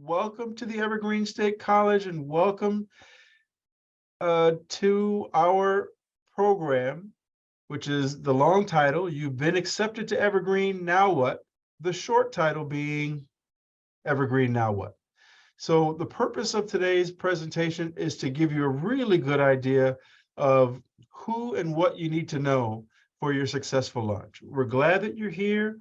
welcome to the Evergreen State College and welcome to our program, which is the long title, You've Been Accepted to Evergreen, Now What? The short title being Evergreen, Now What? So the purpose of today's presentation is to give you a really good idea of who and what you need to know for your successful launch. We're glad that you're here.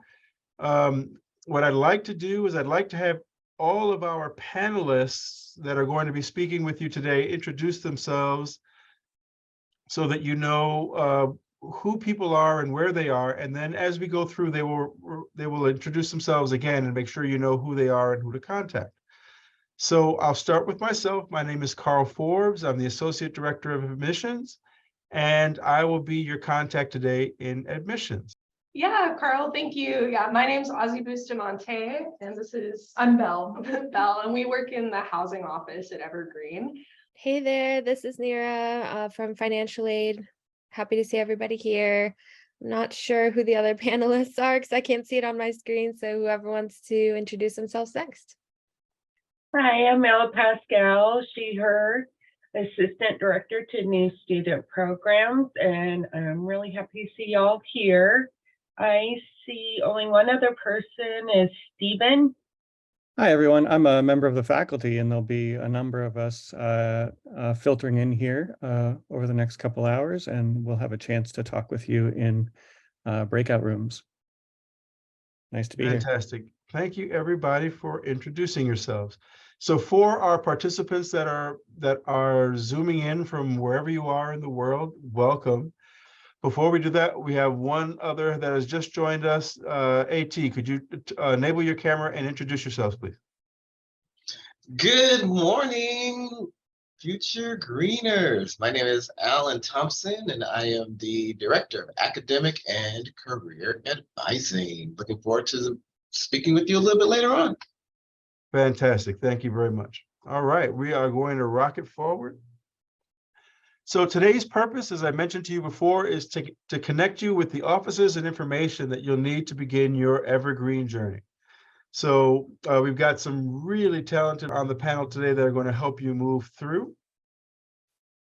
What I'd like to do is I'd like to have all of our panelists that are going to be speaking with you today introduce themselves so that you know who people are and where they are. And then as we go through, they will introduce themselves again and make sure you know who they are and who to contact. So I'll start with myself. My name is Carl Forbes. I'm the Associate Director of Admissions, and I will be your contact today in admissions. Yeah, Carl, thank you. Yeah, my name's Ozzy Bustamante, and I'm Belle, Belle, and we work in the housing office at Evergreen. Hey there, this is Nira from Financial Aid. Happy to see everybody here. I'm not sure who the other panelists are because I can't see it on my screen, so whoever wants to introduce themselves next. Hi, I'm Ella Pascal, she, her, Assistant Director to New Student Programs, and I'm really happy to see y'all here. I see only one other person is Stephen. Hi, everyone. I'm a member of the faculty, and there'll be a number of us filtering in here over the next couple hours, and we'll have a chance to talk with you in breakout rooms. Nice to be here. Fantastic. Thank you, everybody, for introducing yourselves. So for our participants that are zooming in from wherever you are in the world, welcome. Before we do that, we have one other that has just joined us. AT, could you enable your camera and introduce yourselves, please? Good morning, future greeners. My name is Alan Thompson, and I am the Director of Academic and Career Advising. Looking forward to speaking with you a little bit later on. Fantastic. Thank you very much. All right, we are going to rocket forward. So today's purpose, as I mentioned to you before, is to connect you with the offices and information that you'll need to begin your Evergreen journey. So we've got some really talented on the panel today that are going to help you move through.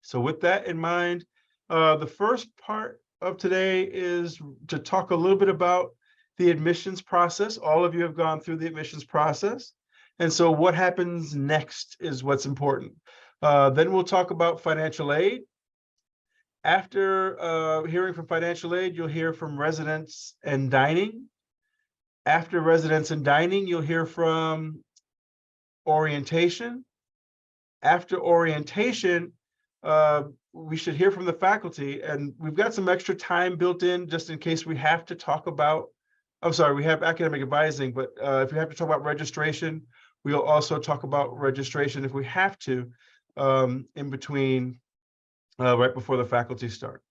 So with that in mind, the first part of today is to talk a little bit about the admissions process. All of you have gone through the admissions process. And so what happens next is what's important. Then we'll talk about financial aid. After hearing from financial aid, you'll hear from residence and dining. After residence and dining, you'll hear from orientation. After orientation, we should hear from the faculty, and we've got some extra time built in just in case we have to talk about, I'm sorry, we have academic advising, but if we have to talk about registration, we'll also talk about registration if we have to in between right before the faculty start.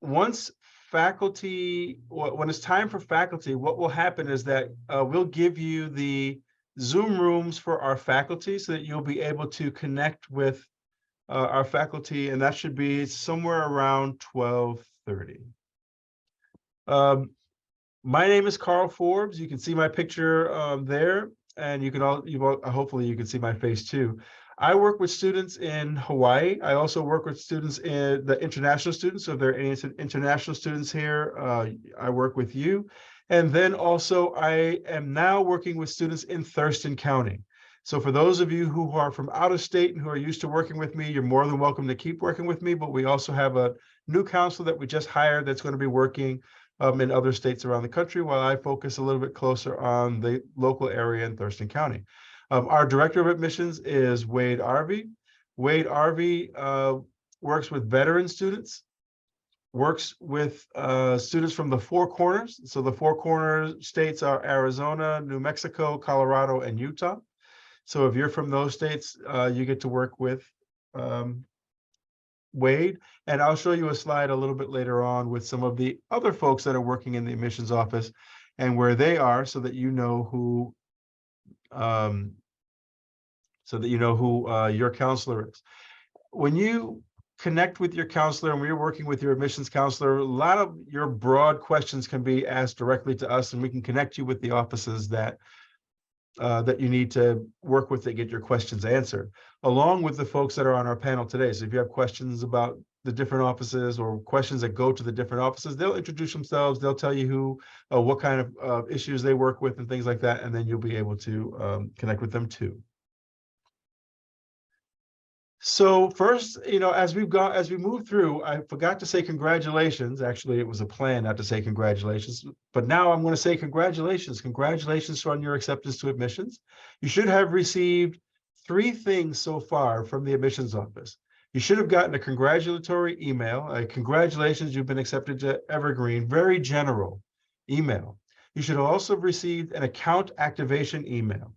Once faculty, when it's time for faculty, what will happen is that we'll give you the Zoom rooms for our faculty so that you'll be able to connect with our faculty, and that should be somewhere around 12:30. My name is Carl Forbes. You can see my picture there, and you can hopefully you can see my face too. I work with students in Hawaii. I also work with students in the international students. So if there are any international students here, I work with you. And then also I am now working with students in Thurston County. So for those of you who are from out of state and who are used to working with me, you're more than welcome to keep working with me. But we also have a new counselor that we just hired that's going to be working in other states around the country, while I focus a little bit closer on the local area in Thurston County. Our Director of Admissions is Wade Arvey. Wade Arvey works with veteran students, works with students from the Four Corners. So the Four Corner states are Arizona, New Mexico, Colorado, and Utah. So if you're from those states, you get to work with Wade. And I'll show you a slide a little bit later on with some of the other folks that are working in the admissions office and where they are, so that you know who your counselor is. When you connect with your counselor and we're working with your admissions counselor, a lot of your broad questions can be asked directly to us, and we can connect you with the offices that that you need to work with to get your questions answered, along with the folks that are on our panel today. So if you have questions about the different offices or questions that go to the different offices, they'll introduce themselves. They'll tell you who, what kind of issues they work with and things like that. And then you'll be able to connect with them too. So first, as we move through, I forgot to say congratulations. Actually, it was a plan not to say congratulations, but now I'm going to say congratulations. Congratulations on your acceptance to admissions. You should have received 3 things so far from the admissions office. You should have gotten a congratulatory email, a congratulations, you've been accepted to Evergreen, very general email. You should also have received an account activation email.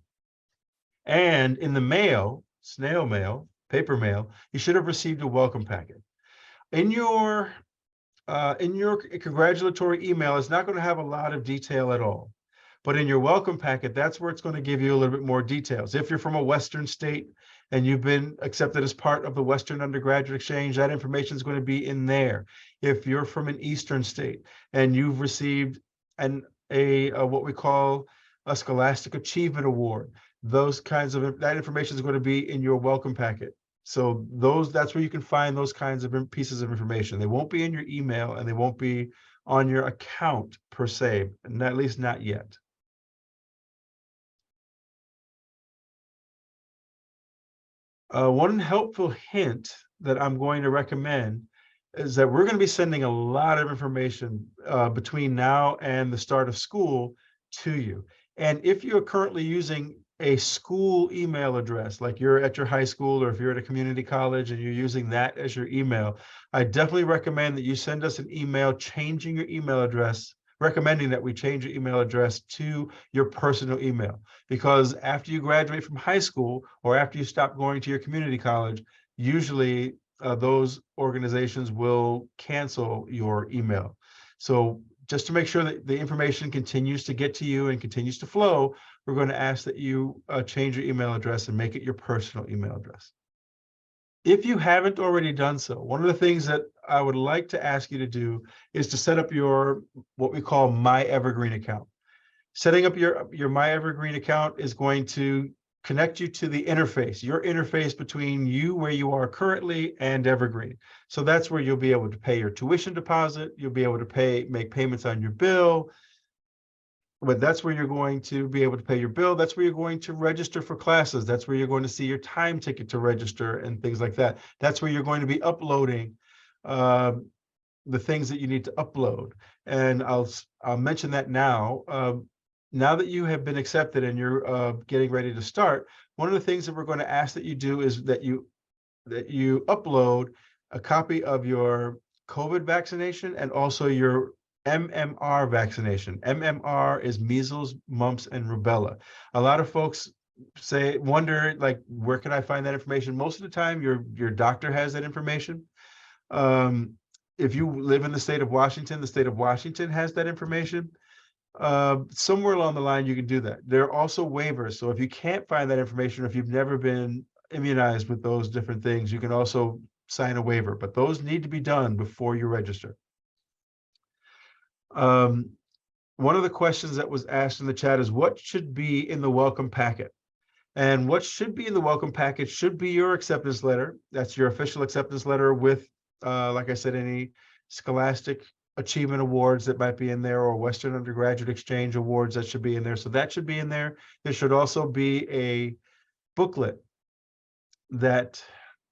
And in the mail, snail mail, paper mail, you should have received a welcome packet. In your congratulatory email, it's not going to have a lot of detail at all. But in your welcome packet, that's where it's going to give you a little bit more details. If you're from a Western state and you've been accepted as part of the Western Undergraduate Exchange, that information is going to be in there. If you're from an Eastern state and you've received what we call a Scholastic Achievement Award, those kinds of that information is going to be in your welcome packet. So that's where you can find those kinds of pieces of information. They won't be in your email and they won't be on your account per se, and at least not yet. One helpful hint that I'm going to recommend is that we're going to be sending a lot of information between now and the start of school to you. And if you're currently using a school email address, like you're at your high school or if you're at a community college and you're using that as your email, I definitely recommend that you send us an email changing your email address, recommending that we change your email address to your personal email. Because after you graduate from high school or after you stop going to your community college, usually those organizations will cancel your email. So just to make sure that the information continues to get to you and continues to flow, we're going to ask that you change your email address and make it your personal email address. If you haven't already done so, one of the things that I would like to ask you to do is to set up your, what we call My Evergreen account. Setting up your My Evergreen account is going to connect you to the interface, your interface between you where you are currently and Evergreen. So that's where you'll be able to pay your tuition deposit. You'll be able to make payments on your bill. But that's where you're going to be able to pay your bill. That's where you're going to register for classes. That's where you're going to see your time ticket to register and things like that. That's where you're going to be uploading the things that you need to upload. And I'll mention that now. Now that you have been accepted and you're getting ready to start, one of the things that we're going to ask that you do is that you upload a copy of your COVID vaccination and also your MMR vaccination. MMR is measles, mumps, and rubella. A lot of folks wonder, like, where can I find that information? Most of the time, your doctor has that information. If you live in the state of Washington has that information. Somewhere along the line, you can do that. There are also waivers. So if you can't find that information, or if you've never been immunized with those different things, you can also sign a waiver, but those need to be done before you register. One of the questions that was asked in the chat is what should be in the welcome packet? And what should be in the welcome packet should be your acceptance letter. That's your official acceptance letter with, like I said, any Scholastic Achievement Awards that might be in there, or Western Undergraduate Exchange Awards that should be in there. So that should be in there. There should also be a booklet that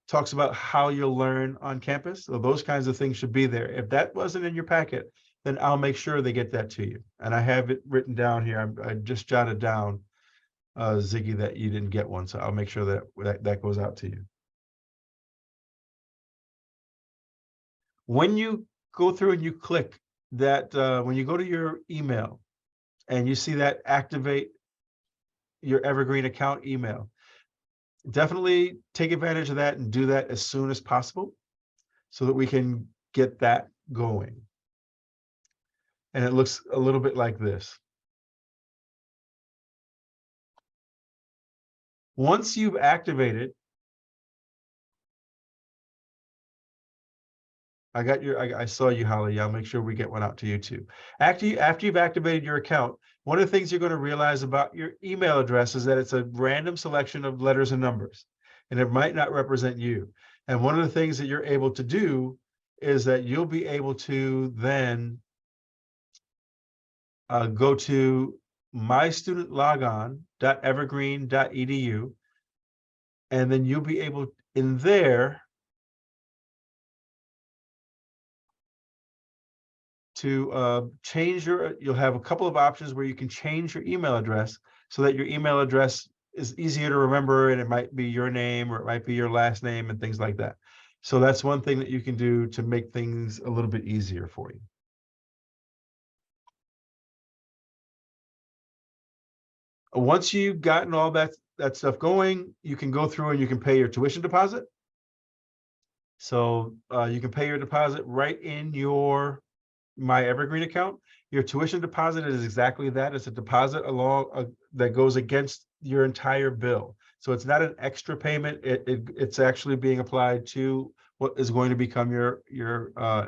talks about how you'll learn on campus. So those kinds of things should be there. If that wasn't in your packet, then I'll make sure they get that to you. And I have it written down here. I just jotted down, Ziggy, that you didn't get one. So I'll make sure that goes out to you. When you go through and you click that, when you go to your email and you see that activate your Evergreen account email, definitely take advantage of that and do that as soon as possible so that we can get that going. And it looks a little bit like this. Once you've activated I saw you, Holly. I'll make sure we get one out to you too. After you've activated your account, one of the things you're going to realize about your email address is that it's a random selection of letters and numbers, and it might not represent you. And one of the things that you're able to do is that you'll be able to then go to mystudentlogon.evergreen.edu, and then you'll be able in there to change you'll have a couple of options where you can change your email address so that your email address is easier to remember, and it might be your name or it might be your last name and things like that. So that's one thing that you can do to make things a little bit easier for you. Once you've gotten all that stuff going, you can go through and you can pay your tuition deposit. So you can pay your deposit right in your My Evergreen account. Your tuition deposit is exactly that. It's a deposit along that goes against your entire bill. So it's not an extra payment. It's actually being applied to what is going to become your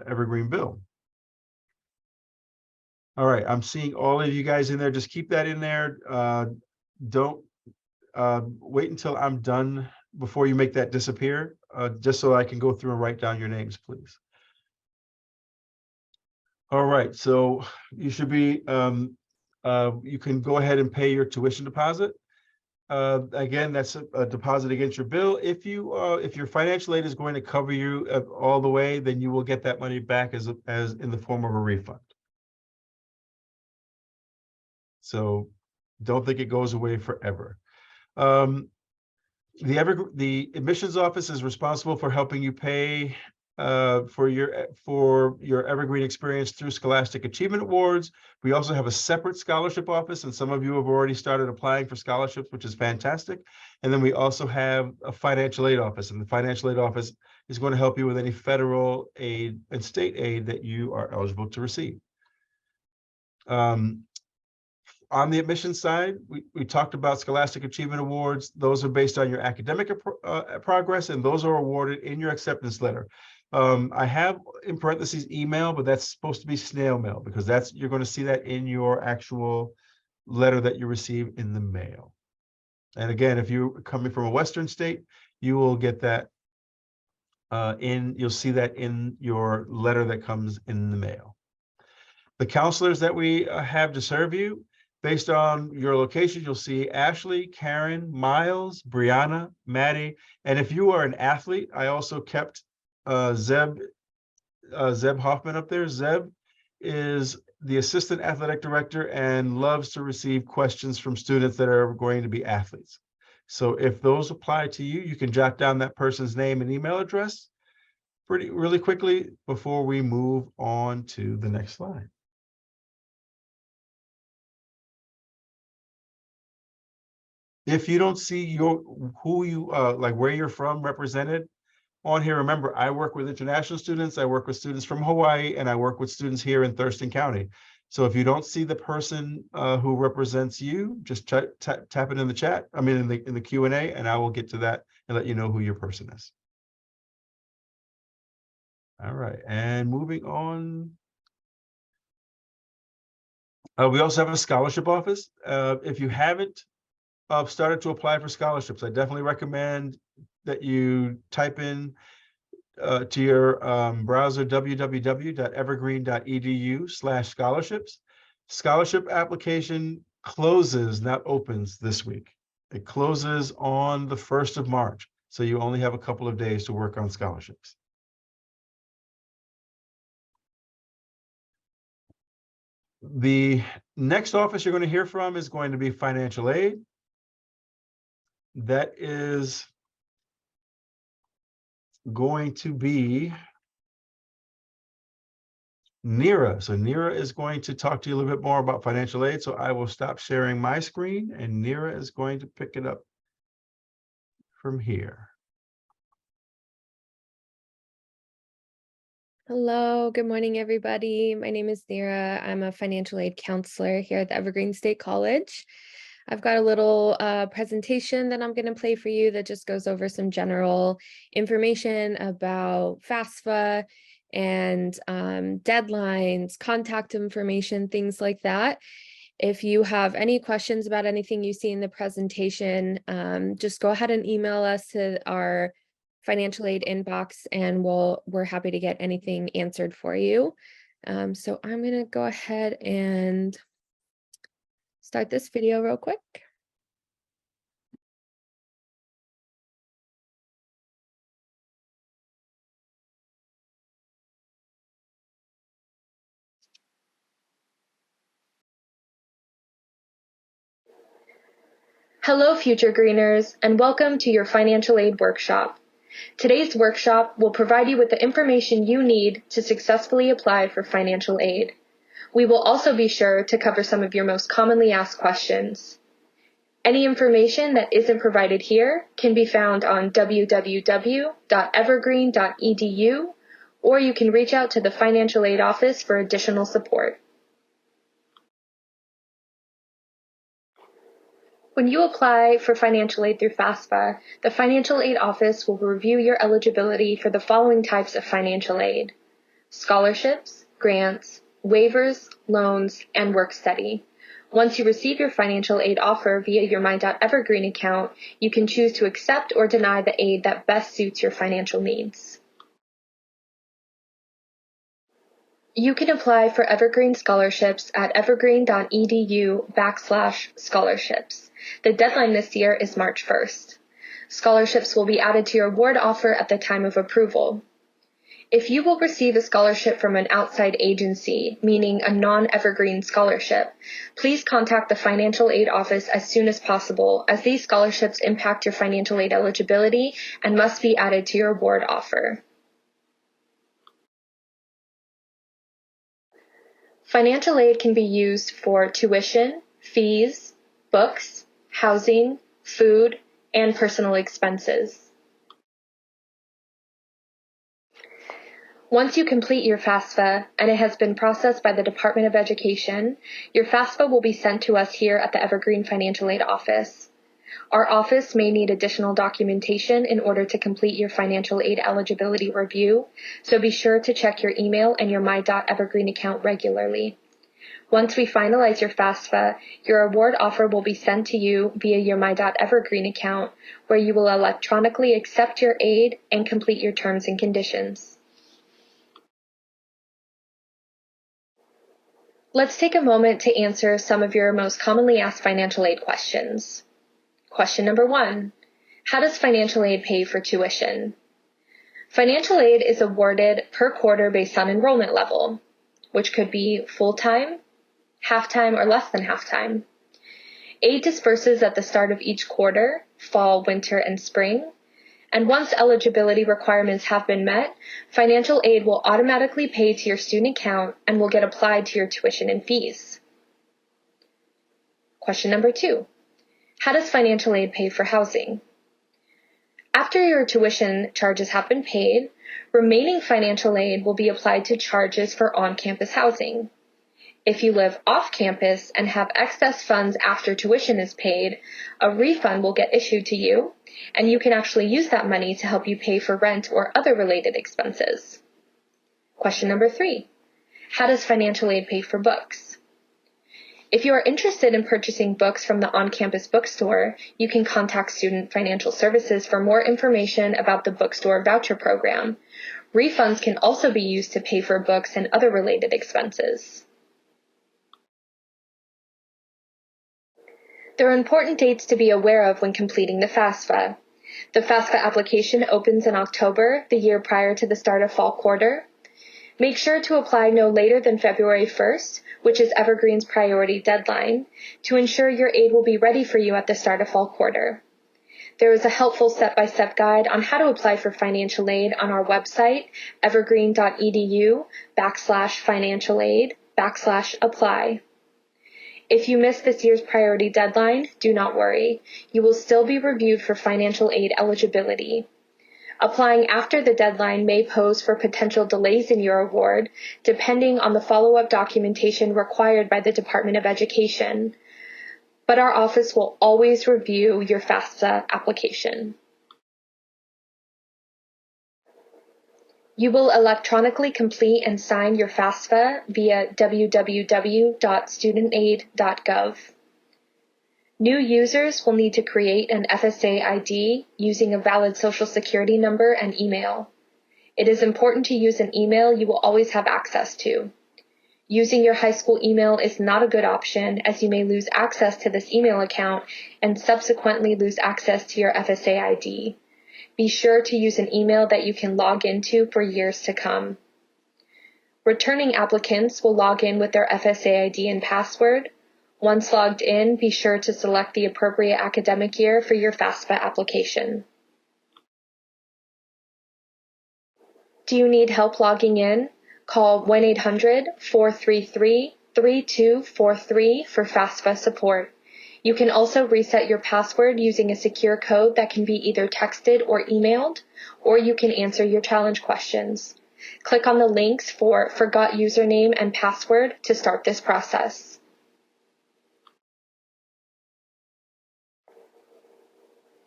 Evergreen bill. All right, I'm seeing all of you guys in there. Just keep that in there. Don't wait until I'm done before you make that disappear, just so I can go through and write down your names, please. All right, so you should be, you can go ahead and pay your tuition deposit. Again, that's a deposit against your bill. If your financial aid is going to cover you all the way, then you will get that money back as in the form of a refund. So don't think it goes away forever. The admissions office is responsible for helping you pay for your Evergreen experience through Scholastic Achievement Awards. We also have a separate scholarship office, and some of you have already started applying for scholarships, which is fantastic. And then we also have a financial aid office, and the financial aid office is going to help you with any federal aid and state aid that you are eligible to receive. On the admission side, we talked about Scholastic Achievement Awards. Those are based on your academic progress, and those are awarded in your acceptance letter. I have in parentheses email, but that's supposed to be snail mail, because you're going to see that in your actual letter that you receive in the mail. And again, if you're coming from a Western state, you will get that you'll see that in your letter that comes in the mail. The counselors that we have to serve you, based on your location, you'll see Ashley, Karen, Miles, Brianna, Maddie, and if you are an athlete, I also kept Zeb Hoffman up there. Zeb is the assistant athletic director and loves to receive questions from students that are going to be athletes. So if those apply to you, you can jot down that person's name and email address really quickly before we move on to the next slide. If you don't see who you like where you're from represented on here, remember, I work with international students, I work with students from Hawaii, and I work with students here in Thurston County. So if you don't see the person who represents you, just tap it in the chat. I mean, in the Q&A, and I will get to that and let you know who your person is. All right, and moving on. We also have a scholarship office. If you haven't started to apply for scholarships, I definitely recommend that you type in to your browser www.evergreen.edu/scholarships. Scholarship application closes, not opens, this week. It closes on the 1st of March, so you only have a couple of days to work on scholarships. The next office you're going to hear from is going to be financial aid. That is going to be Neera. So Neera is going to talk to you a little bit more about financial aid. So I will stop sharing my screen, and Neera is going to pick it up from here. Hello, good morning, everybody. My name is Neera. I'm a financial aid counselor here at the Evergreen State College. I've got a little presentation that I'm going to play for you that just goes over some general information about FAFSA and deadlines, contact information, things like that. If you have any questions about anything you see in the presentation, just go ahead and email us to our financial aid inbox, and we're happy to get anything answered for you. So I'm gonna go ahead and start this video real quick. Hello, future greeners, and welcome to your financial aid workshop. Today's workshop will provide you with the information you need to successfully apply for financial aid. We will also be sure to cover some of your most commonly asked questions. Any information that isn't provided here can be found on www.evergreen.edu, or you can reach out to the financial aid office for additional support. When you apply for financial aid through FAFSA, the financial aid office will review your eligibility for the following types of financial aid: scholarships, grants, waivers, loans, and work study. Once you receive your financial aid offer via your My.Evergreen account, you can choose to accept or deny the aid that best suits your financial needs. You can apply for Evergreen scholarships at evergreen.edu/scholarships. The deadline this year is March 1st. Scholarships will be added to your award offer at the time of approval. If you will receive a scholarship from an outside agency, meaning a non-Evergreen scholarship, please contact the financial aid office as soon as possible, as these scholarships impact your financial aid eligibility and must be added to your award offer. Financial aid can be used for tuition, fees, books, housing, food, and personal expenses. Once you complete your FAFSA and it has been processed by the Department of Education, your FAFSA will be sent to us here at the Evergreen Financial Aid Office. Our office may need additional documentation in order to complete your financial aid eligibility review, so be sure to check your email and your My.Evergreen account regularly. Once we finalize your FAFSA, your award offer will be sent to you via your My.Evergreen account, where you will electronically accept your aid and complete your terms and conditions. Let's take a moment to answer some of your most commonly asked financial aid questions. Question number 1. How does financial aid pay for tuition? Financial aid is awarded per quarter based on enrollment level, which could be full-time, half-time, or less than half-time. Aid disperses at the start of each quarter, fall, winter, and spring, and once eligibility requirements have been met, financial aid will automatically pay to your student account and will get applied to your tuition and fees. Question number 2. How does financial aid pay for housing? After your tuition charges have been paid, remaining financial aid will be applied to charges for on-campus housing. If you live off campus and have excess funds after tuition is paid, a refund will get issued to you, and you can actually use that money to help you pay for rent or other related expenses. Question number 3. How does financial aid pay for books? If you are interested in purchasing books from the on-campus bookstore, you can contact Student Financial Services for more information about the bookstore voucher program. Refunds can also be used to pay for books and other related expenses. There are important dates to be aware of when completing the FAFSA. The FAFSA application opens in October, the year prior to the start of fall quarter. Make sure to apply no later than February 1st, which is Evergreen's priority deadline, to ensure your aid will be ready for you at the start of fall quarter. There is a helpful step-by-step guide on how to apply for financial aid on our website, evergreen.edu/financial-aid/apply. If you miss this year's priority deadline, do not worry. You will still be reviewed for financial aid eligibility. Applying after the deadline may pose for potential delays in your award, depending on the follow-up documentation required by the Department of Education. But our office will always review your FAFSA application. You will electronically complete and sign your FAFSA via www.studentaid.gov. New users will need to create an FSA ID using a valid Social Security number and email. It is important to use an email you will always have access to. Using your high school email is not a good option, as you may lose access to this email account and subsequently lose access to your FSA ID. Be sure to use an email that you can log into for years to come. Returning applicants will log in with their FSA ID and password. Once logged in, be sure to select the appropriate academic year for your FAFSA application. Do you need help logging in? Call 1-800-433-3243 for FAFSA support. You can also reset your password using a secure code that can be either texted or emailed, or you can answer your challenge questions. Click on the links for Forgot Username and Password to start this process.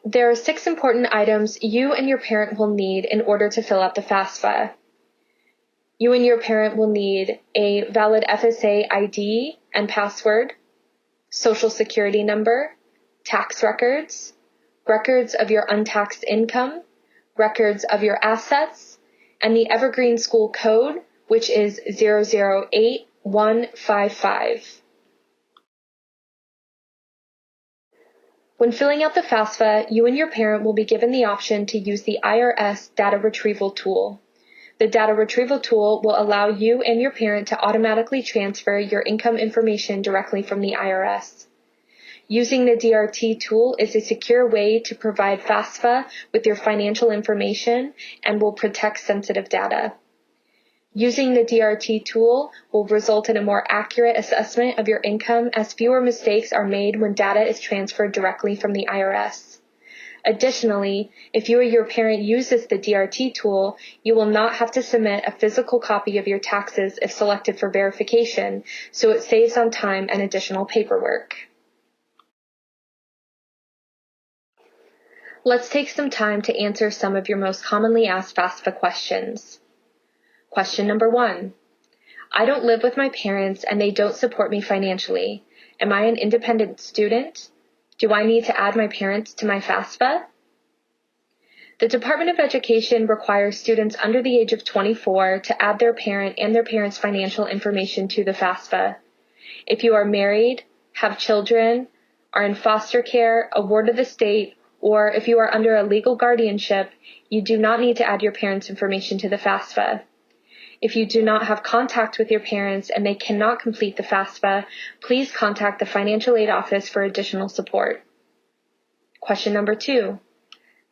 There are 6 important items you and your parent will need in order to fill out the FAFSA. You and your parent will need a valid FSA ID and password, Social Security number, tax records, records of your untaxed income, records of your assets, and the Evergreen School Code, which is 008155. When filling out the FAFSA, you and your parent will be given the option to use the IRS data retrieval tool. The data retrieval tool will allow you and your parent to automatically transfer your income information directly from the IRS. Using the DRT tool is a secure way to provide FAFSA with your financial information and will protect sensitive data. Using the DRT tool will result in a more accurate assessment of your income, as fewer mistakes are made when data is transferred directly from the IRS. Additionally, if you or your parent uses the DRT tool, you will not have to submit a physical copy of your taxes if selected for verification, so it saves on time and additional paperwork. Let's take some time to answer some of your most commonly asked FAFSA questions. Question number 1. I don't live with my parents and they don't support me financially. Am I an independent student? Do I need to add my parents to my FAFSA? The Department of Education requires students under the age of 24 to add their parent and their parents' financial information to the FAFSA. If you are married, have children, are in foster care, a ward of the state, or if you are under a legal guardianship, you do not need to add your parents' information to the FAFSA. If you do not have contact with your parents and they cannot complete the FAFSA, please contact the financial aid office for additional support. Question number 2.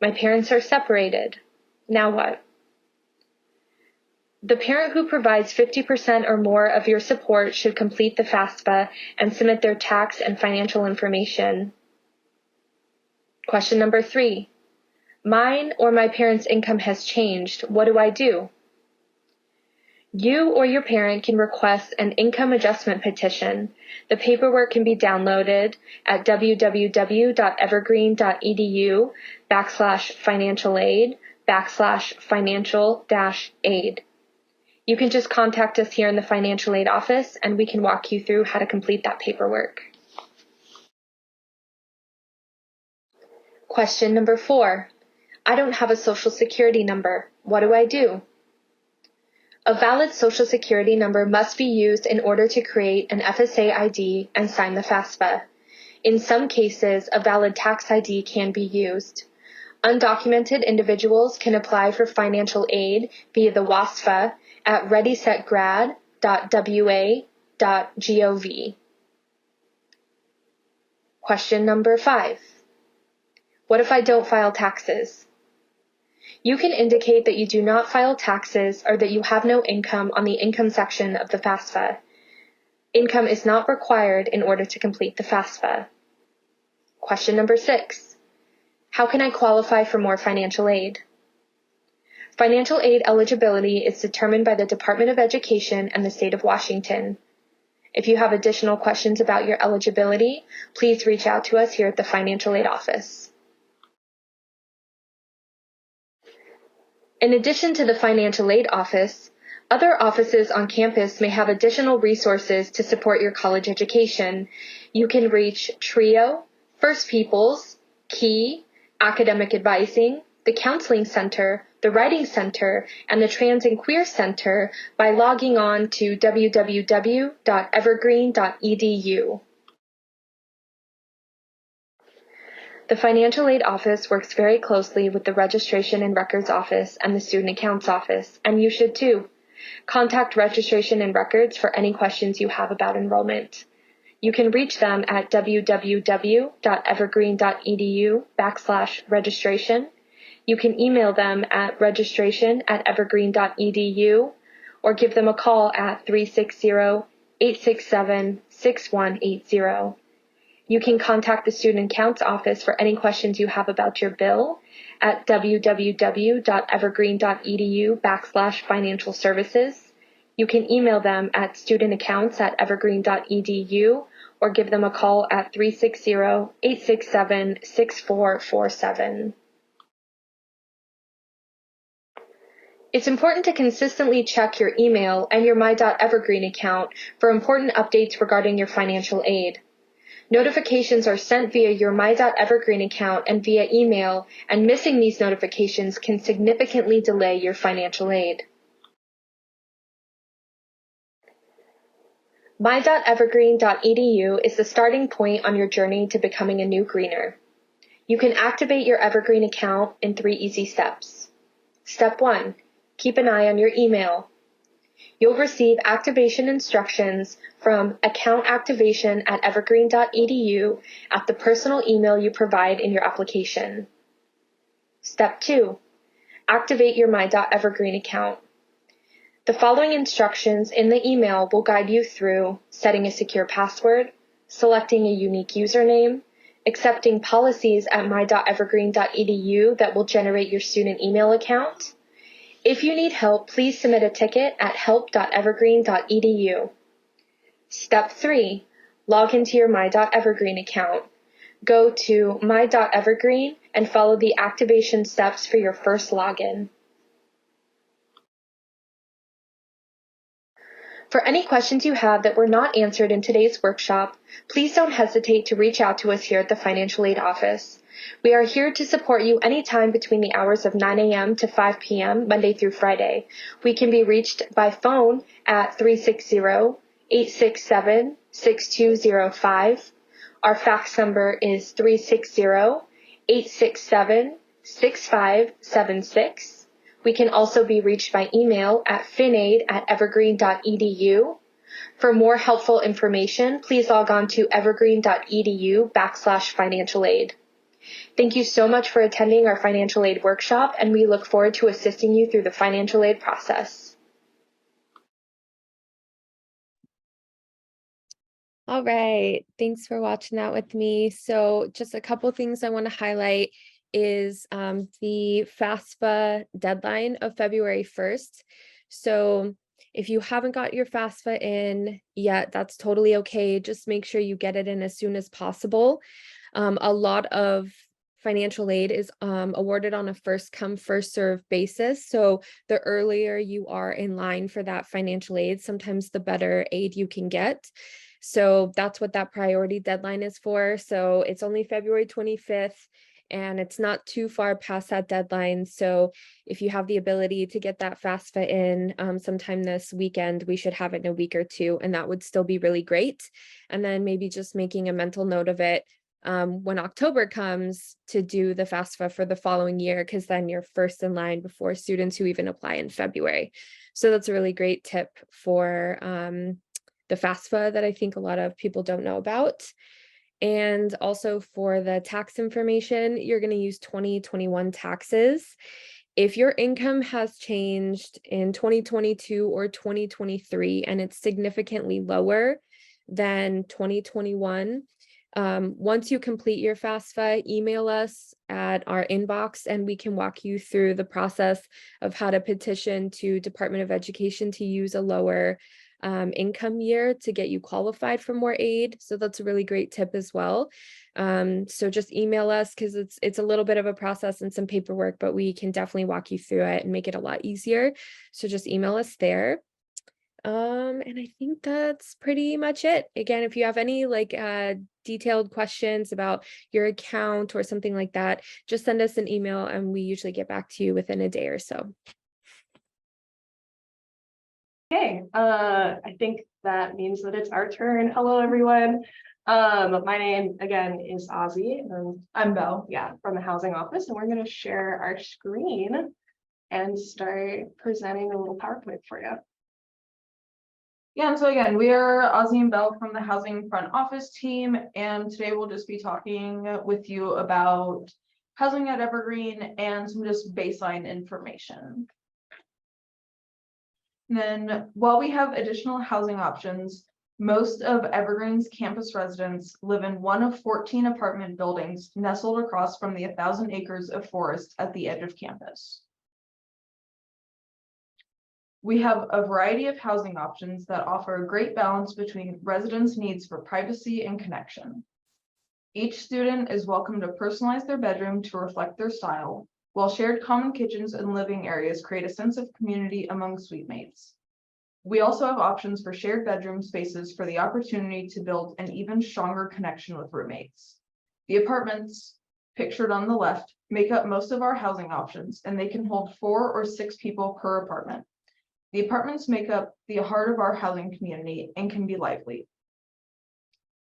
My parents are separated. Now what? The parent who provides 50% or more of your support should complete the FAFSA and submit their tax and financial information. Question number 3. Mine or my parents' income has changed. What do I do? You or your parent can request an income adjustment petition. The paperwork can be downloaded at www.evergreen.edu/financial-aid/financial-aid. You can just contact us here in the financial aid office and we can walk you through how to complete that paperwork. Question number 4. I don't have a Social Security number. What do I do? A valid Social Security number must be used in order to create an FSA ID and sign the FAFSA. In some cases, a valid tax ID can be used. Undocumented individuals can apply for financial aid via the WASFA at readysetgrad.wa.gov. Question number 5. What if I don't file taxes? You can indicate that you do not file taxes or that you have no income on the income section of the FAFSA. Income is not required in order to complete the FAFSA. Question number 6. How can I qualify for more financial aid? Financial aid eligibility is determined by the Department of Education and the State of Washington. If you have additional questions about your eligibility, please reach out to us here at the financial aid office. In addition to the financial aid office, other offices on campus may have additional resources to support your college education. You can reach TRIO, First Peoples, Key, Academic Advising, the Counseling Center, the Writing Center, and the Trans and Queer Center by logging on to www.evergreen.edu. The Financial Aid Office works very closely with the Registration and Records Office and the Student Accounts Office, and you should too. Contact Registration and Records for any questions you have about enrollment. You can reach them at www.evergreen.edu/registration. You can email them at registration@evergreen.edu or give them a call at 360-867-6180. You can contact the Student Accounts Office for any questions you have about your bill at www.evergreen.edu/financial services. You can email them at studentaccounts@evergreen.edu or give them a call at 360-867-6447. It's important to consistently check your email and your My.Evergreen account for important updates regarding your financial aid. Notifications are sent via your My.Evergreen account and via email, and missing these notifications can significantly delay your financial aid. My.Evergreen.edu is the starting point on your journey to becoming a new greener. You can activate your Evergreen account in 3 easy steps. Step 1. Keep an eye on your email. You'll receive activation instructions from accountactivation@evergreen.edu at the personal email you provide in your application. Step 2. Activate your My.Evergreen account. The following instructions in the email will guide you through setting a secure password, selecting a unique username, accepting policies at My.Evergreen.edu that will generate your student email account. If you need help, please submit a ticket at help.evergreen.edu. Step 3. Log into your My.Evergreen account. Go to My.Evergreen and follow the activation steps for your first login. For any questions you have that were not answered in today's workshop, please don't hesitate to reach out to us here at the Financial Aid Office. We are here to support you anytime between the hours of 9 a.m. to 5 p.m. Monday through Friday. We can be reached by phone at 360-867-6205. Our fax number is 360-867-6576. We can also be reached by email at finaid@evergreen.edu. For more helpful information, please log on to evergreen.edu/financial aid. Thank you so much for attending our financial aid workshop, and we look forward to assisting you through the financial aid process. All right, thanks for watching that with me. So just a couple things I want to highlight is the FAFSA deadline of February 1st. So if you haven't got your FAFSA in yet, that's totally okay. Just make sure you get it in as soon as possible. A lot of financial aid is awarded on a first come, first serve basis. So the earlier you are in line for that financial aid, sometimes the better aid you can get. So that's what that priority deadline is for. So it's only February 25th. And it's not too far past that deadline. So if you have the ability to get that FAFSA in sometime this weekend, we should have it in a week or two, and that would still be really great. And then maybe just making a mental note of it when October comes to do the FAFSA for the following year, because then you're first in line before students who even apply in February. So that's a really great tip for the FAFSA that I think a lot of people don't know about. And also for the tax information, you're going to use 2021 taxes. If your income has changed in 2022 or 2023 and it's significantly lower than 2021, once you complete your FAFSA, email us at our inbox and we can walk you through the process of how to petition to Department of Education to use a lower income year to get you qualified for more aid. So that's a really great tip as well. So just email us because it's a little bit of a process and some paperwork, but we can definitely walk you through it and make it a lot easier. So just email us there. And I think that's pretty much it. Again, if you have any like detailed questions about your account or something like that, just send us an email and we usually get back to you within a day or so. Okay, I think that means that it's our turn. Hello, everyone. My name again is Ozzy, and I'm Belle, from the housing office, and we're going to share our screen and start presenting a little PowerPoint for you. Yeah, and so again, we are Ozzy and Belle from the housing front office team, and today we'll just be talking with you about housing at Evergreen and some just baseline information. And then while we have additional housing options, most of Evergreen's campus residents live in one of 14 apartment buildings nestled across from the 1,000 acres of forest at the edge of campus. We have a variety of housing options that offer a great balance between residents' needs for privacy and connection. Each student is welcome to personalize their bedroom to reflect their style, while shared common kitchens and living areas create a sense of community among suite mates. We also have options for shared bedroom spaces for the opportunity to build an even stronger connection with roommates. The apartments, pictured on the left, make up most of our housing options, and they can hold 4 or 6 people per apartment. The apartments make up the heart of our housing community and can be lively.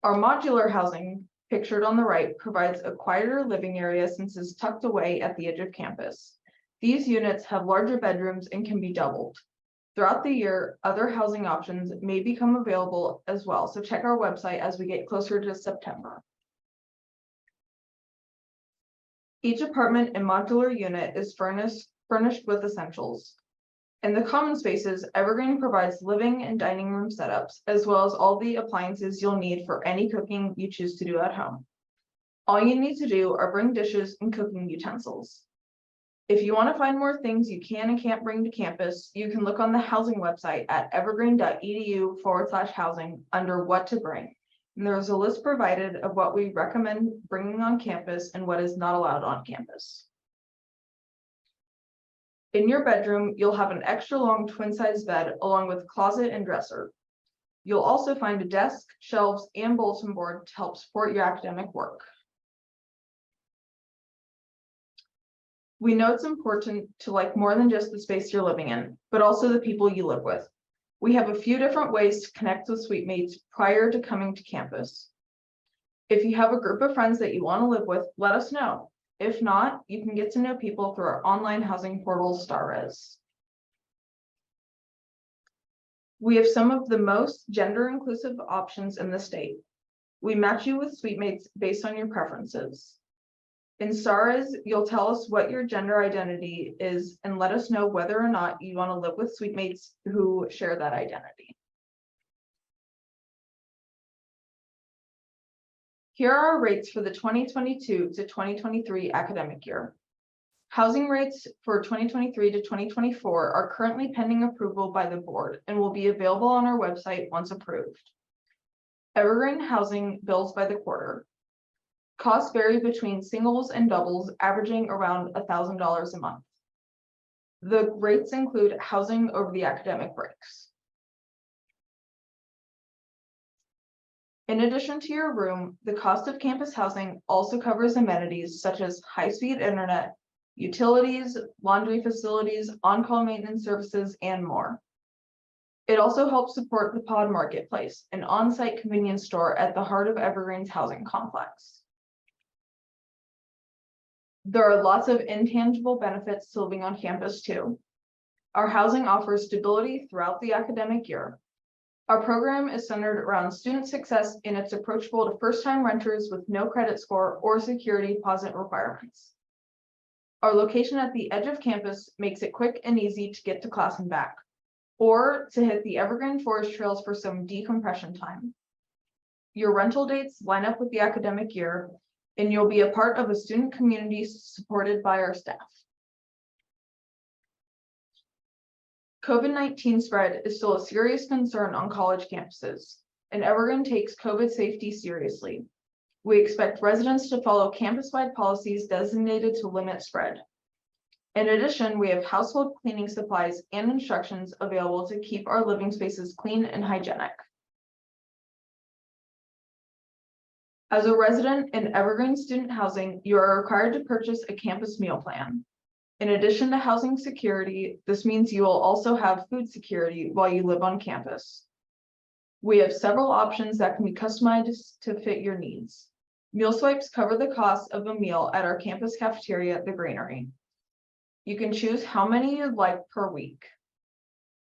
Our modular housing, pictured on the right, provides a quieter living area since it's tucked away at the edge of campus. These units have larger bedrooms and can be doubled. Throughout the year, other housing options may become available as well, so check our website as we get closer to September. Each apartment and modular unit is furnished with essentials. In the common spaces, Evergreen provides living and dining room setups, as well as all the appliances you'll need for any cooking you choose to do at home. All you need to do are bring dishes and cooking utensils. If you want to find more things you can and can't bring to campus, you can look on the housing website at evergreen.edu/housing under what to bring. And there's a list provided of what we recommend bringing on campus and what is not allowed on campus. In your bedroom, you'll have an extra long twin-size bed along with closet and dresser. You'll also find a desk, shelves, and bulletin board to help support your academic work. We know it's important to like more than just the space you're living in, but also the people you live with. We have a few different ways to connect with suite mates prior to coming to campus. If you have a group of friends that you want to live with, let us know. If not, you can get to know people through our online housing portal, StarRez. We have some of the most gender-inclusive options in the state. We match you with suite mates based on your preferences. In StarRez, you'll tell us what your gender identity is and let us know whether or not you want to live with suite mates who share that identity. Here are our rates for the 2022 to 2023 academic year. Housing rates for 2023 to 2024 are currently pending approval by the board and will be available on our website once approved. Evergreen housing bills by the quarter. Costs vary between singles and doubles, averaging around $1,000 a month. The rates include housing over the academic breaks. In addition to your room, the cost of campus housing also covers amenities such as high-speed internet, utilities, laundry facilities, on-call maintenance services, and more. It also helps support the Pod Marketplace, an on-site convenience store at the heart of Evergreen's housing complex. There are lots of intangible benefits to living on campus too. Our housing offers stability throughout the academic year. Our program is centered around student success and it's approachable to first-time renters with no credit score or security deposit requirements. Our location at the edge of campus makes it quick and easy to get to class and back, or to hit the Evergreen forest trails for some decompression time. Your rental dates line up with the academic year, and you'll be a part of a student community supported by our staff. COVID-19 spread is still a serious concern on college campuses, and Evergreen takes COVID safety seriously. We expect residents to follow campus-wide policies designated to limit spread. In addition, we have household cleaning supplies and instructions available to keep our living spaces clean and hygienic. As a resident in Evergreen student housing, you are required to purchase a campus meal plan. In addition to housing security, this means you will also have food security while you live on campus. We have several options that can be customized to fit your needs. Meal swipes cover the cost of a meal at our campus cafeteria, the Greenery. You can choose how many you'd like per week.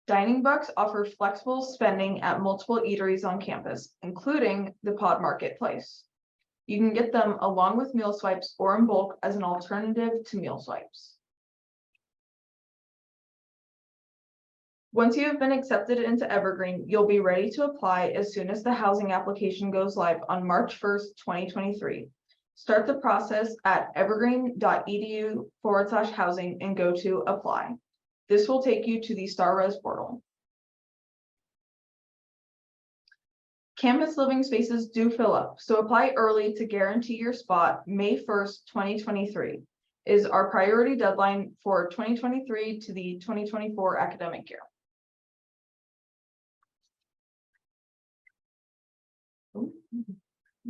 Dining Bucks offers flexible spending at multiple eateries on campus, including the Pod Marketplace. You can get them along with meal swipes or in bulk as an alternative to meal swipes. Once you have been accepted into Evergreen, you'll be ready to apply as soon as the housing application goes live on March 1st, 2023. Start the process at evergreen.edu/housing and go to apply. This will take you to the StarRes portal. Campus living spaces do fill up, so apply early to guarantee your spot. May 1st, 2023 is our priority deadline for 2023 to the 2024 academic year.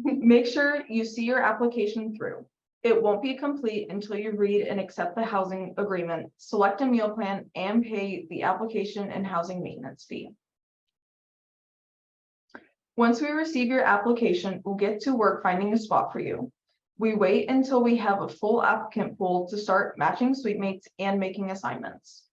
Make sure you see your application through. It won't be complete until you read and accept the housing agreement, select a meal plan, and pay the application and housing maintenance fee. Once we receive your application, we'll get to work finding a spot for you. We wait until we have a full applicant pool to start matching suite mates and making assignments.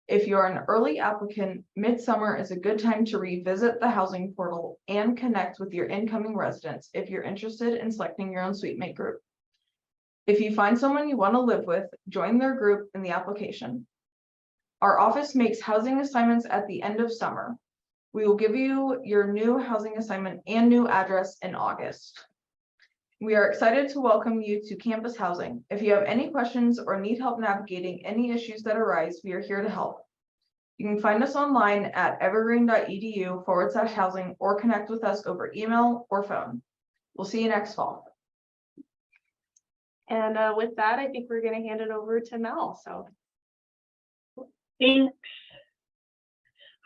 If you're an early applicant, midsummer is a good time to revisit the housing portal and connect with your incoming residents if you're interested in selecting your own suite mate group. If you find someone you want to live with, join their group in the application. Our office makes housing assignments at the end of summer. We will give you your new housing assignment and new address in August. We are excited to welcome you to campus housing. If you have any questions or need help navigating any issues that arise, we are here to help. You can find us online at evergreen.edu/housing or connect with us over email or phone. We'll see you next fall. And with that, I think we're going to hand it over to Mel. So Thanks.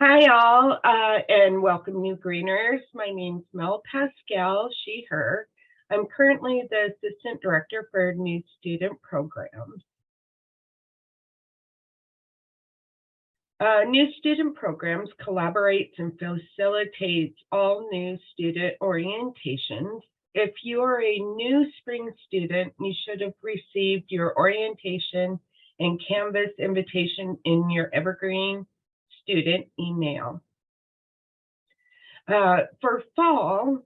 Hi, all, and welcome, new greeners. My name's Mel Pascal, she, her. I'm currently the Assistant Director for New Student Programs. New Student Programs collaborates and facilitates all new student orientations. If you are a new spring student, you should have received your orientation and Canvas invitation in your Evergreen student email. For fall,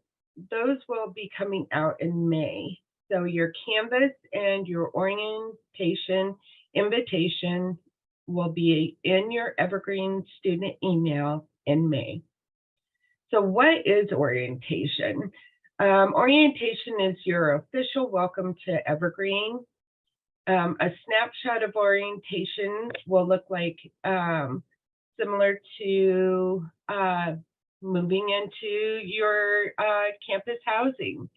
those will be coming out in May. So your Canvas and your orientation invitation will be in your Evergreen student email in May. So what is orientation? Orientation is your official welcome to Evergreen. A snapshot of orientation will look like similar to moving into your campus housing.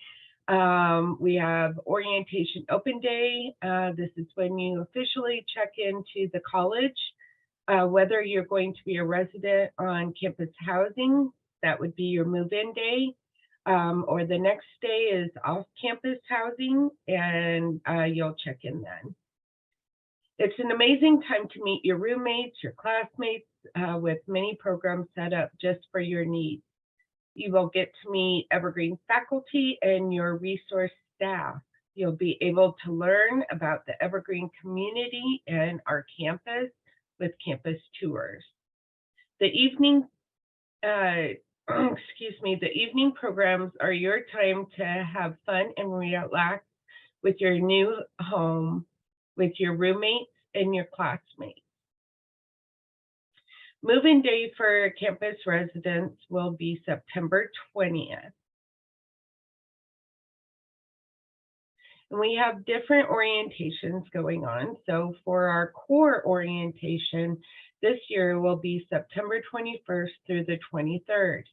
We have orientation open day. This is when you officially check into the college, whether you're going to be a resident on campus housing, that would be your move-in day, or the next day is off-campus housing, and you'll check in then. It's an amazing time to meet your roommates, your classmates, with many programs set up just for your needs. You will get to meet Evergreen faculty and your resource staff. You'll be able to learn about the Evergreen community and our campus with campus tours. The evening, the evening programs are your time to have fun and relax with your new home, with your roommates and your classmates. Move-in day for campus residents will be September 20th. And we have different orientations going on. So for our core orientation, this year will be September 21st through the 23rd.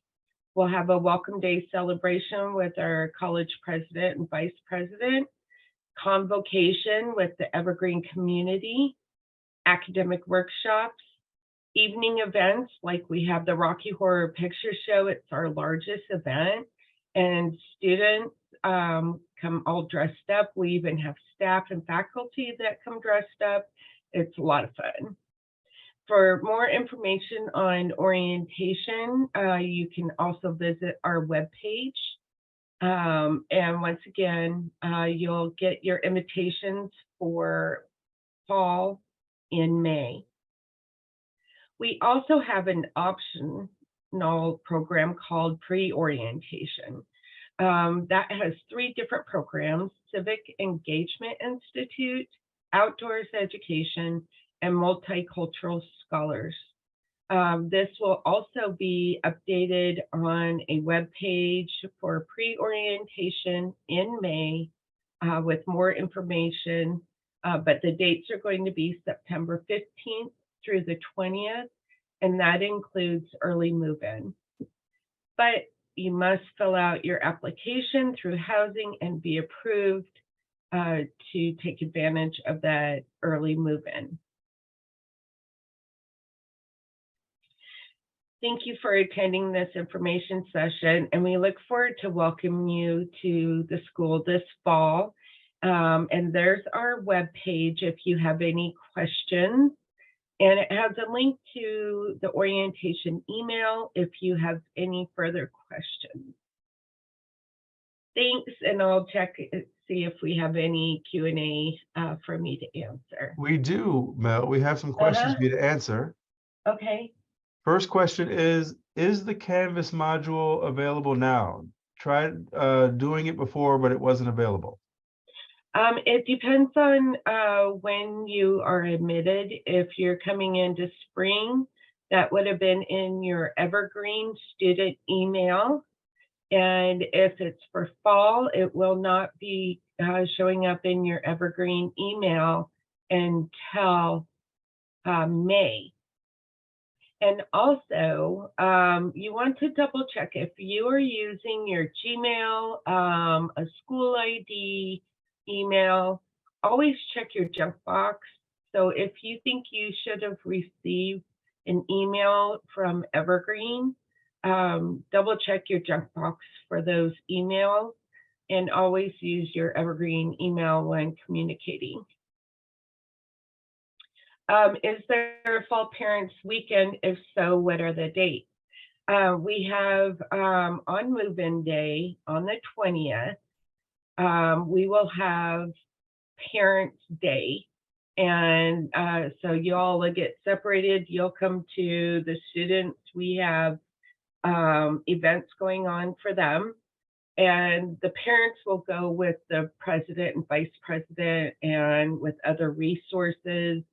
We'll have a Welcome Day celebration with our college president and vice president, convocation with the Evergreen community, academic workshops, evening events like we have the Rocky Horror Picture Show. It's our largest event, and students come all dressed up. We even have staff and faculty that come dressed up. It's a lot of fun. For more information on orientation, you can also visit our webpage. And once again, you'll get your invitations for fall in May. We also have an optional program called Pre-Orientation. That has 3 different programs: Civic Engagement Institute, Outdoors Education, and Multicultural Scholars. This will also be updated on a web page for pre-orientation in May with more information, but the dates are going to be September 15th through the 20th, and that includes early move-in. But you must fill out your application through housing and be approved to take advantage of that early move-in. Thank you for attending this information session, and we look forward to welcoming you to the school this fall. And there's our webpage if you have any questions. And it has a link to the orientation email if you have any further questions. Thanks, and I'll check, see if we have any Q&A for me to answer. We do, Mel. We have some questions for you to answer. Okay. First question is the Canvas module available now? Tried doing it before, but it wasn't available. It depends on when you are admitted. If you're coming into spring, that would have been in your Evergreen student email. And if it's for fall, it will not be showing up in your Evergreen email until May. And also, you want to double check if you are using your Gmail, a school ID, email, always check your junk box. So if you think you should have received an email from Evergreen, double check your junk box for those emails, and always use your Evergreen email when communicating. Is there a Fall Parents Weekend? If so, what are the dates? We have on move-in day on the 20th, we will have Parents Day. And so you all will get separated. You'll come to the students. We have events going on for them. And the parents will go with the president and vice president and with other resources.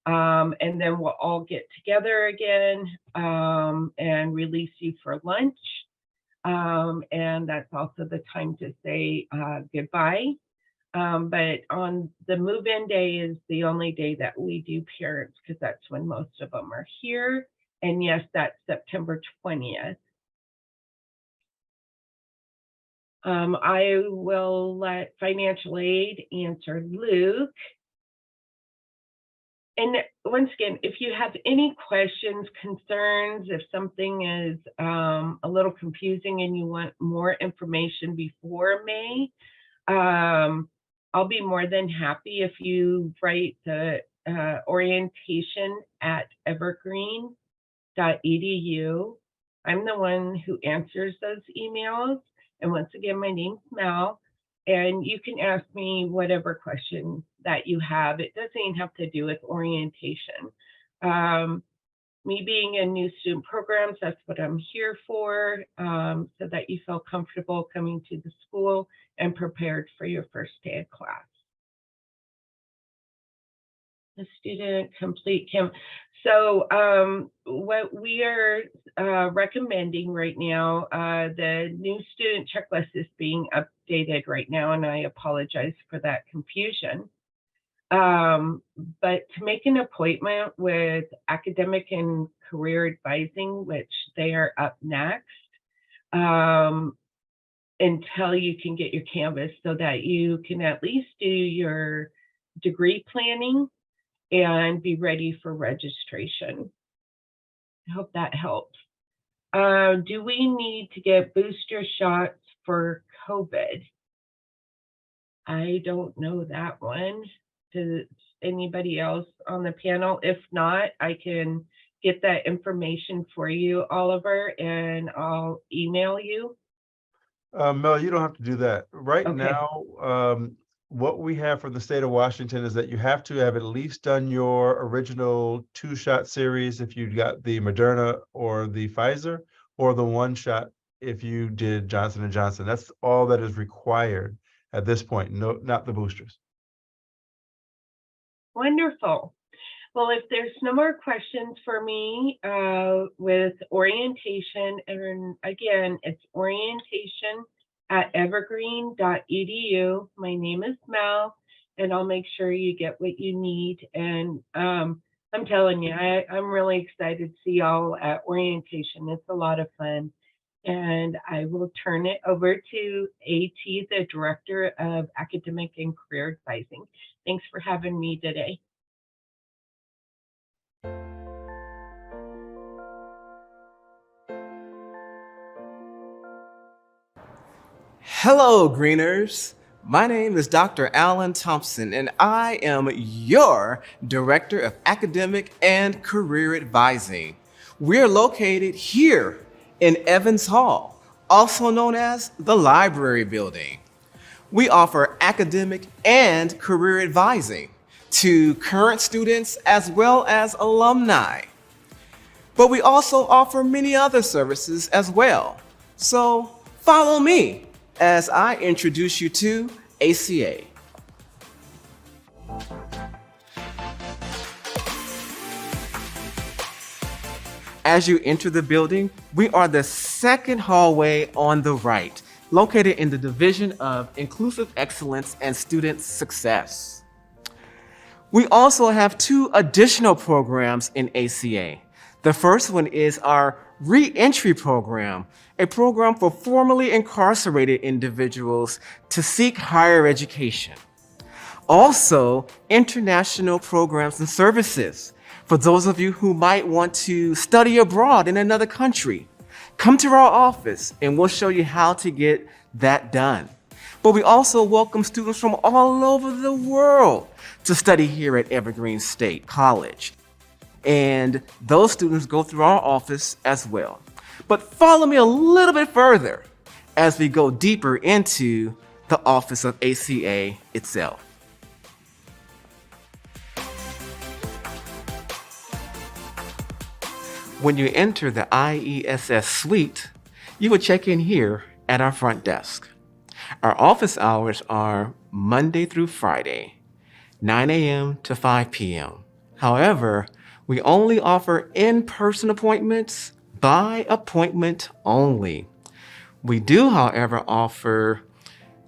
And then we'll all get together again and release you for lunch. And that's also the time to say goodbye. But on the move-in day is the only day that we do parents, because that's when most of them are here. And yes, that's September 20th. I will let financial aid answer Luke. And once again, if you have any questions, concerns, if something is a little confusing and you want more information before May, I'll be more than happy if you write the orientation at evergreen.edu. I'm the one who answers those emails. And once again, my name's Mel. And you can ask me whatever question that you have. It doesn't even have to do with orientation. Me being in new student programs, that's what I'm here for, so that you feel comfortable coming to the school and prepared for your first day of class. The student complete Kim. So what we are recommending right now, the new student checklist is being updated right now, and I apologize for that confusion. But to make an appointment with academic and career advising, which they are up next, until you can get your Canvas so that you can at least do your degree planning and be ready for registration. I hope that helps. Do we need to get booster shots for COVID? I don't know that one. Does anybody else on the panel? If not, I can get that information for you, Oliver, and I'll email you. Mel, you don't have to do that. Right Okay. now, what we have from the state of Washington is that you have to have at least done your original 2-shot series if you got the Moderna or the Pfizer, or the 1-shot if you did Johnson & Johnson. That's all that is required at this point, no, not the boosters. Wonderful. Well, if there's no more questions for me with orientation, and again, it's orientation@evergreen.edu. My name is Mel, and I'll make sure you get what you need. And I'm telling you, I'm really excited to see y'all at orientation. It's a lot of fun. And I will turn it over to AT, the Director of Academic and Career Advising. Thanks for having me today. Hello, Greeners. My name is Dr. Alan Thompson, and I am your Director of Academic and Career Advising. We're located here in Evans Hall, also known as the Library Building. We offer academic and career advising to current students as well as alumni. But we also offer many other services as well. So follow me as I introduce you to ACA. As you enter the building, we are the second hallway on the right, located in the Division of Inclusive Excellence and Student Success. We also have 2 additional programs in ACA. The first one is our Re-Entry Program, a program for formerly incarcerated individuals to seek higher education. Also, international programs and services for those of you who might want to study abroad in another country. Come to our office and we'll show you how to get that done. But we also welcome students from all over the world to study here at Evergreen State College. And those students go through our office as well. But follow me a little bit further as we go deeper into the office of ACA itself. When you enter the IESS suite, you will check in here at our front desk. Our office hours are Monday through Friday, 9 a.m. to 5 p.m. However, we only offer in-person appointments by appointment only. We do, however, offer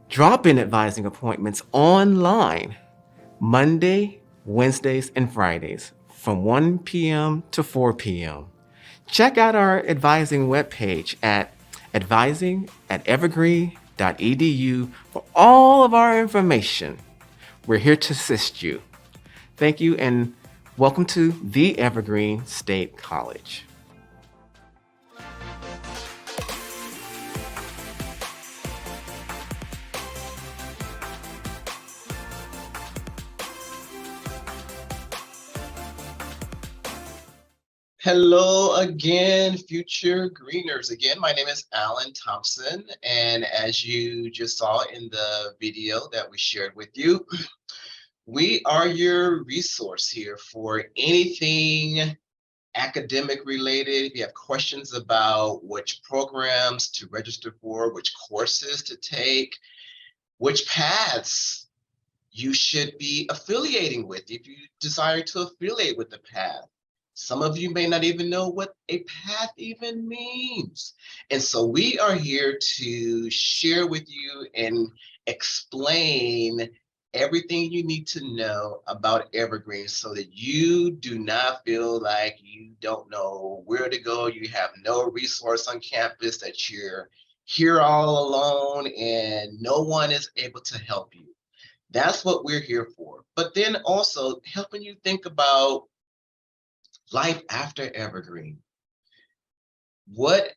drop-in advising appointments online Monday, Wednesdays, and Fridays from 1 p.m. to 4 p.m. Check out our advising webpage at advising@evergreen.edu for all of our information. We're here to assist you. Thank you and welcome to the Evergreen State College. Hello again, future greeners. Again, my name is Alan Thompson, and as you just saw in the video that we shared with you, we are your resource here for anything academic related. If you have questions about which programs to register for, which courses to take, which paths you should be affiliating with, if you desire to affiliate with the path, Some of you may not even know what a path even means. And so we are here to share with you and explain everything you need to know about Evergreen so that you do not feel like you don't know where to go. You have no resource on campus, that you're here all alone and no one is able to help you. That's what we're here for. But then also helping you think about life after Evergreen. What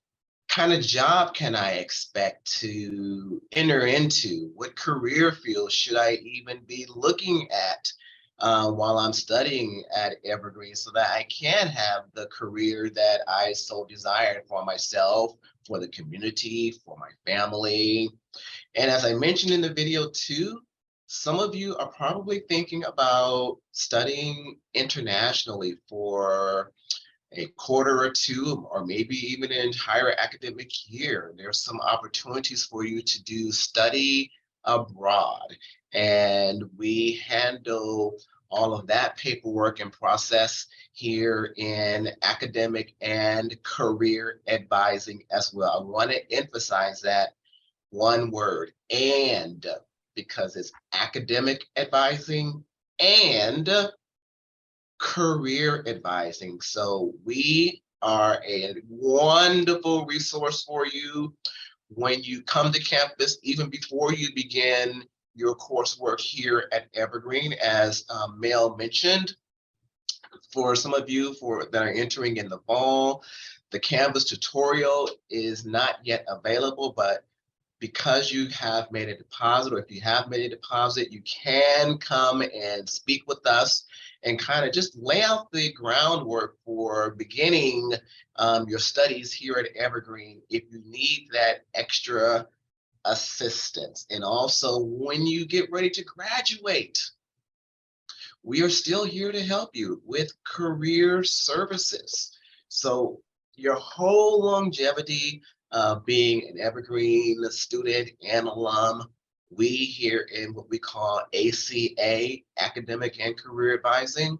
kind of job can I expect to enter into? What career field should I even be looking at while I'm studying at Evergreen so that I can have the career that I so desire for myself, for the community, for my family? And as I mentioned in the video too, some of you are probably thinking about studying internationally for a quarter or two, or maybe even an entire academic year. There's some opportunities for you to do study abroad. And we handle all of that paperwork and process here in academic and career advising as well. I want to emphasize that one word, and, because it's academic advising and career advising. So we are a wonderful resource for you when you come to campus, even before you begin your coursework here at Evergreen. As Mel mentioned, for some of you that are entering in the fall, the Canvas tutorial is not yet available, but because you have made a deposit, or if you have made a deposit, you can come and speak with us and kind of just lay out the groundwork for beginning your studies here at Evergreen if you need that extra assistance. And also when you get ready to graduate, we are still here to help you with career services. So your whole longevity being an Evergreen student and alum, we here in what we call ACA, Academic and Career Advising,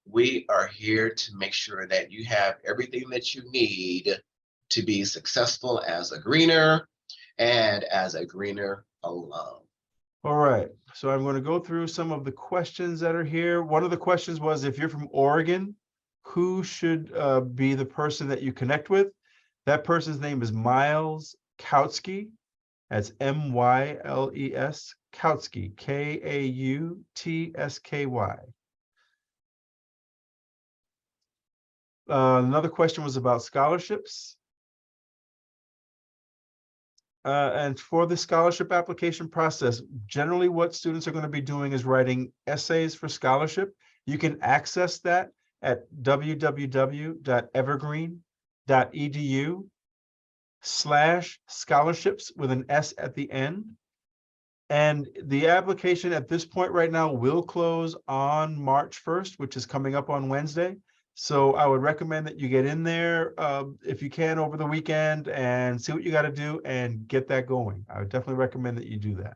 we are here to make sure that you have everything that you need to be successful as a greener and as a greener alum. All right, so I'm going to go through some of the questions that are here. One of the questions was, if you're from Oregon, who should be the person that you connect with? That person's name is Miles Kautsky. That's M-Y-L-E-S, Kautsky, K-A-U-T-S-K-Y. Another question was about scholarships. And for the scholarship application process, generally what students are going to be doing is writing essays for scholarship. You can access that at www.evergreen.edu/scholarships with an S at the end. And the application at this point right now will close on March 1st, which is coming up on Wednesday. So I would recommend that you get in there if you can over the weekend and see what you got to do and get that going. I would definitely recommend that you do that.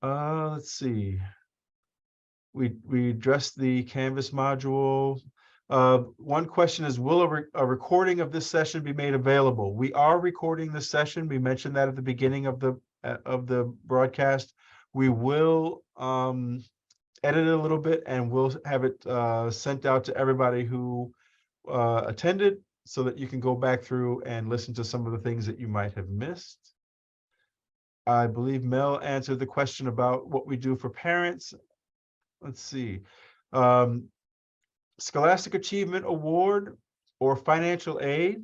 Let's see. We addressed the Canvas module. One question is, will a recording of this session be made available? We are recording this session. We mentioned that at the beginning of the broadcast. We will edit it a little bit and we'll have it sent out to everybody who attended so that you can go back through and listen to some of the things that you might have missed. I believe Mel answered the question about what we do for parents. Let's see. Scholastic Achievement Award or financial aid.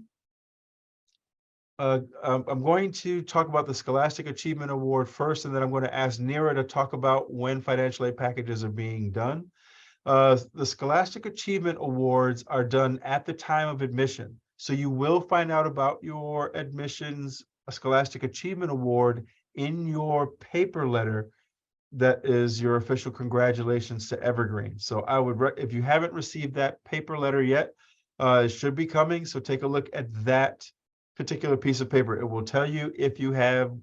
I'm going to talk about the Scholastic Achievement Award first, and then I'm going to ask Neera to talk about when financial aid packages are being done. The Scholastic Achievement Awards are done at the time of admission. So you will find out about your admissions Scholastic Achievement Award in your paper letter that is your official congratulations to Evergreen. So I would, if you haven't received that paper letter yet, it should be coming. So take a look at that particular piece of paper. It will tell you if you have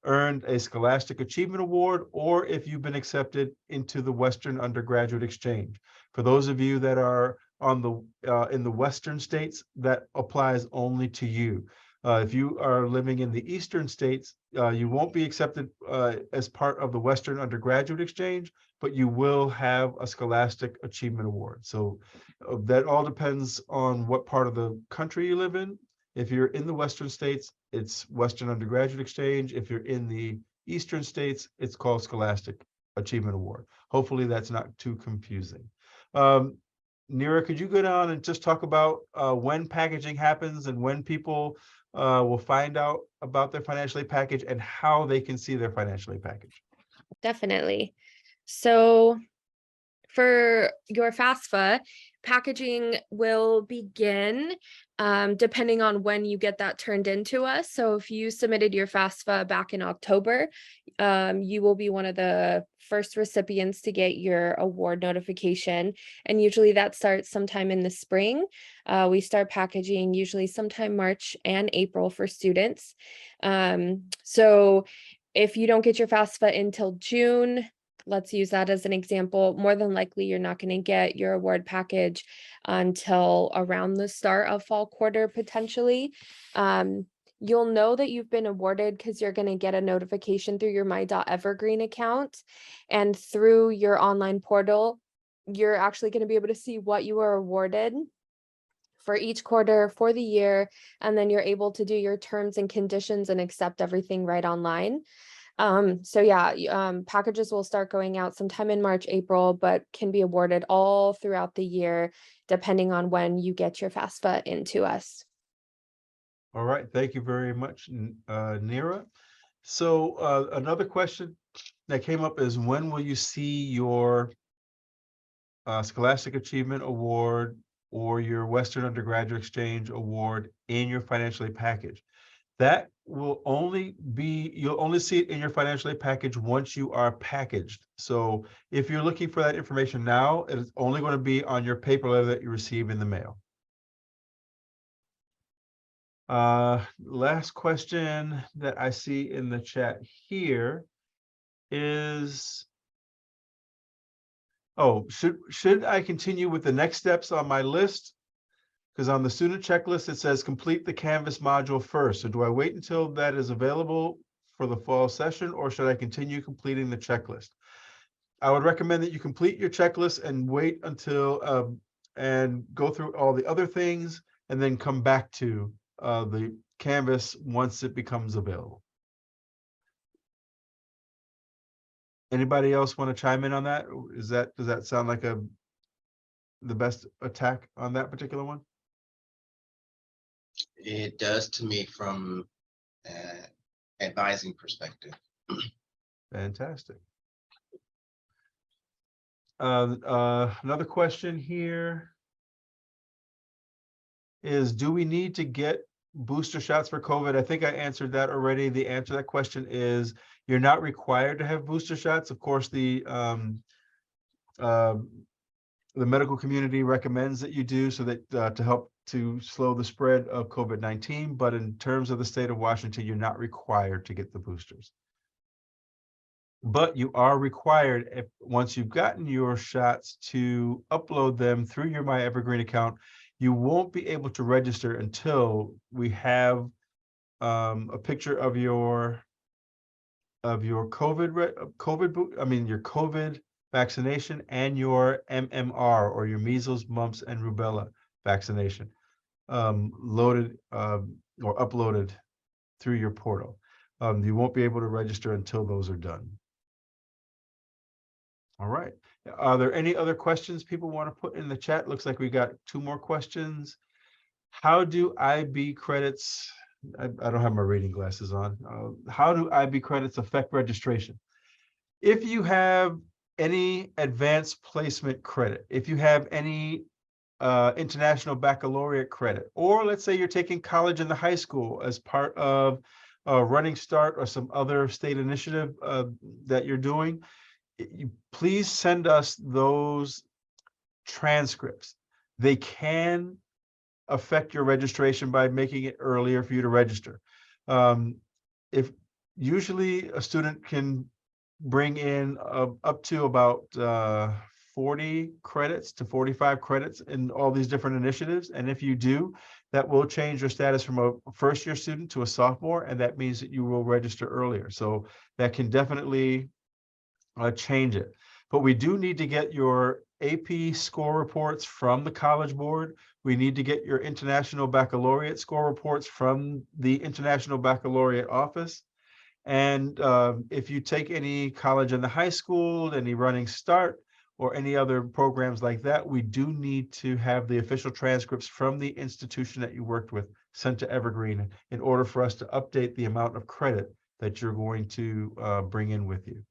earned a Scholastic Achievement Award or if you've been accepted into the Western Undergraduate Exchange. For those of you that are on the in the western states, that applies only to you. If you are living in the eastern states, you won't be accepted as part of the Western Undergraduate Exchange, but you will have a Scholastic Achievement Award. So that all depends on what part of the country you live in. If you're in the western states, it's Western Undergraduate Exchange. If you're in the eastern states, it's called Scholastic Achievement Award. Hopefully that's not too confusing. Nira, could you go down and just talk about when packaging happens and when people will find out about their financial aid package and how they can see their financial aid package? Definitely. So for your FAFSA, packaging will begin depending on when you get that turned into us. So if you submitted your FAFSA back in October, you will be one of the first recipients to get your award notification. And usually that starts sometime in the spring. We start packaging usually sometime March and April for students. So if you don't get your FAFSA until June, let's use that as an example, more than likely you're not going to get your award package until around the start of fall quarter, potentially. You'll know that you've been awarded because you're going to get a notification through your My.Evergreen account, and through your online portal, you're actually going to be able to see what you were awarded for each quarter for the year, and then you're able to do your terms and conditions and accept everything right online. So yeah, packages will start going out sometime in March, April, but can be awarded all throughout the year, depending on when you get your FAFSA into us. All right, thank you very much, Nira. So another question that came up is, when will you see your Scholastic Achievement Award or your Western Undergraduate Exchange Award in your financial aid package? That will only be, you'll only see it in your financial aid package once you are packaged. So if you're looking for that information now, it is only going to be on your paper letter that you receive in the mail. Last question that I see in the chat here is, oh, should I continue with the next steps on my list? Because on the student checklist, it says complete the Canvas module first. So do I wait until that is available for the fall session, or should I continue completing the checklist? I would recommend that you complete your checklist and wait until and go through all the other things and then come back to the Canvas once it becomes available. Anybody else want to chime in on that? Does that sound like the best attack on that particular one? It does to me from advising perspective. Fantastic. Another question here is, do we need to get booster shots for COVID? I think I answered that already. The answer to that question is, you're not required to have booster shots. Of course, the medical community recommends that you do, so that to help to slow the spread of COVID-19. But in terms of the state of Washington, you're not required to get the boosters. But you are required, once you've gotten your shots, to upload them through your My.Evergreen account. You won't be able to register until we have a picture of your COVID vaccination and your MMR, or your measles, mumps, and rubella vaccination loaded or uploaded through your portal. You won't be able to register until those are done. All right. Are there any other questions people want to put in the chat? Looks like we got 2 more questions. How do IB credits, I don't have my reading glasses on. How do IB credits affect registration? If you have any advanced placement credit, if you have any international baccalaureate credit, or let's say you're taking college in the high school as part of Running Start or some other state initiative that you're doing, please send us those transcripts. They can affect your registration by making it earlier for you to register. If usually a student can bring in up to about 40 credits to 45 credits in all these different initiatives. And if you do, that will change your status from a first-year student to a sophomore, and that means that you will register earlier. So that can definitely change it. But we do need to get your AP score reports from the College Board. We need to get your International Baccalaureate score reports from the International Baccalaureate Office. And if you take any college and the high school, any Running Start, or any other programs like that, we do need to have the official transcripts from the institution that you worked with sent to Evergreen in order for us to update the amount of credit that you're going to bring in with you.